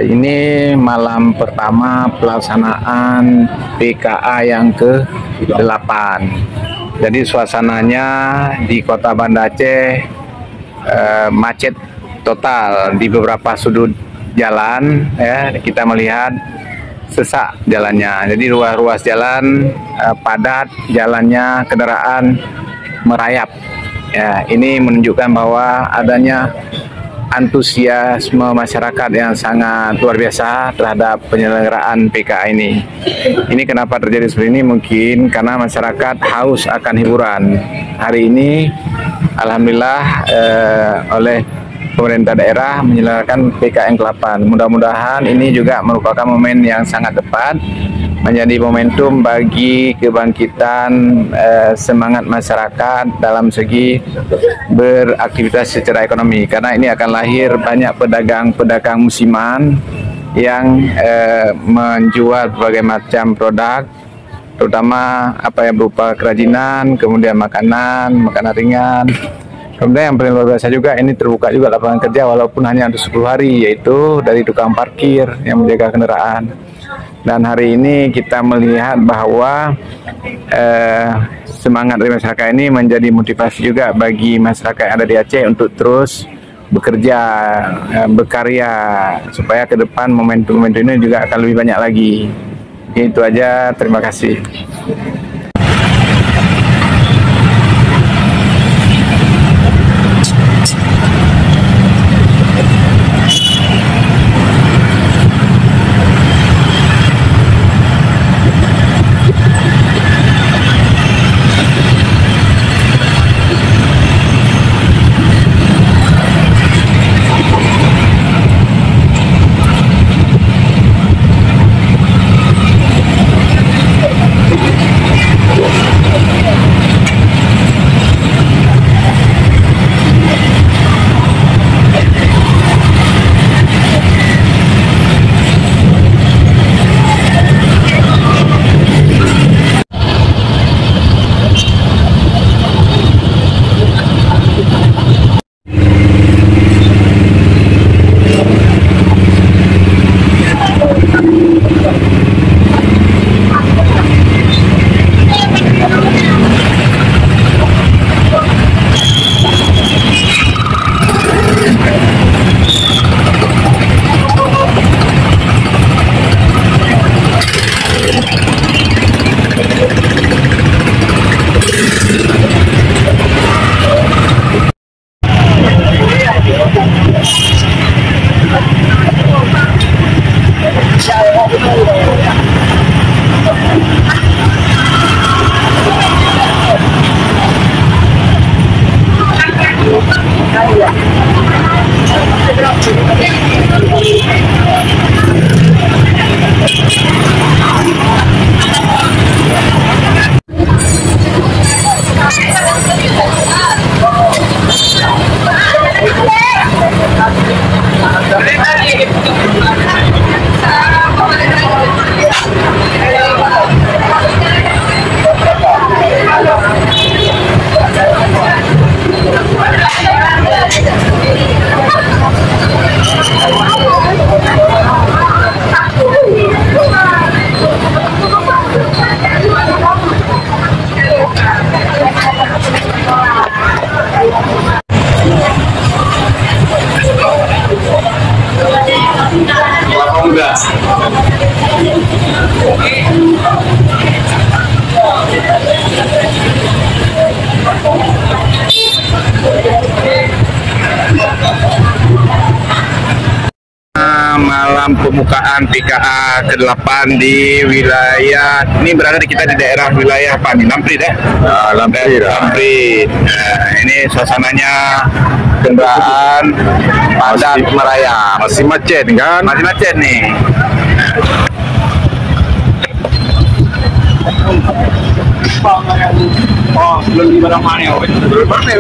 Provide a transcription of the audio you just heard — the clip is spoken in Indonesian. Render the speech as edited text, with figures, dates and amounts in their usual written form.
Ini malam pertama pelaksanaan PKA yang ke-8. Jadi suasananya di Kota Banda Aceh macet total di beberapa sudut jalan, ya. Kita melihat sesak jalannya. Jadi ruas-ruas jalan padat, jalannya kendaraan merayap. Ya, ini menunjukkan bahwa adanya antusiasme masyarakat yang sangat luar biasa terhadap penyelenggaraan PKA ini. Ini kenapa terjadi seperti ini? Mungkin karena masyarakat haus akan hiburan. Hari ini, alhamdulillah, oleh pemerintah daerah menyelenggarakan PKA yang ke-8. Mudah-mudahan ini juga merupakan momen yang sangat tepat, menjadi momentum bagi kebangkitan semangat masyarakat dalam segi beraktivitas secara ekonomi, karena ini akan lahir banyak pedagang-pedagang musiman yang menjual berbagai macam produk, terutama apa yang berupa kerajinan, kemudian makanan ringan. Kemudian yang paling luar biasa juga, ini terbuka juga lapangan kerja walaupun hanya untuk 10 hari, yaitu dari tukang parkir yang menjaga kendaraan. Dan hari ini kita melihat bahwa semangat dari masyarakat ini menjadi motivasi juga bagi masyarakat yang ada di Aceh untuk terus bekerja, berkarya, supaya ke depan momentum-momentum ini juga akan lebih banyak lagi. Itu aja, terima kasih. Malam pembukaan PKA ke-8 di wilayah ini, berada di kita di daerah wilayah apa nih? Lamprit ya? Lamprit. Nah, ini suasananya kendaraan padat merayap. Masih macet kan? Masih macet nih. Oh, belum di barang mana? Belum pernah.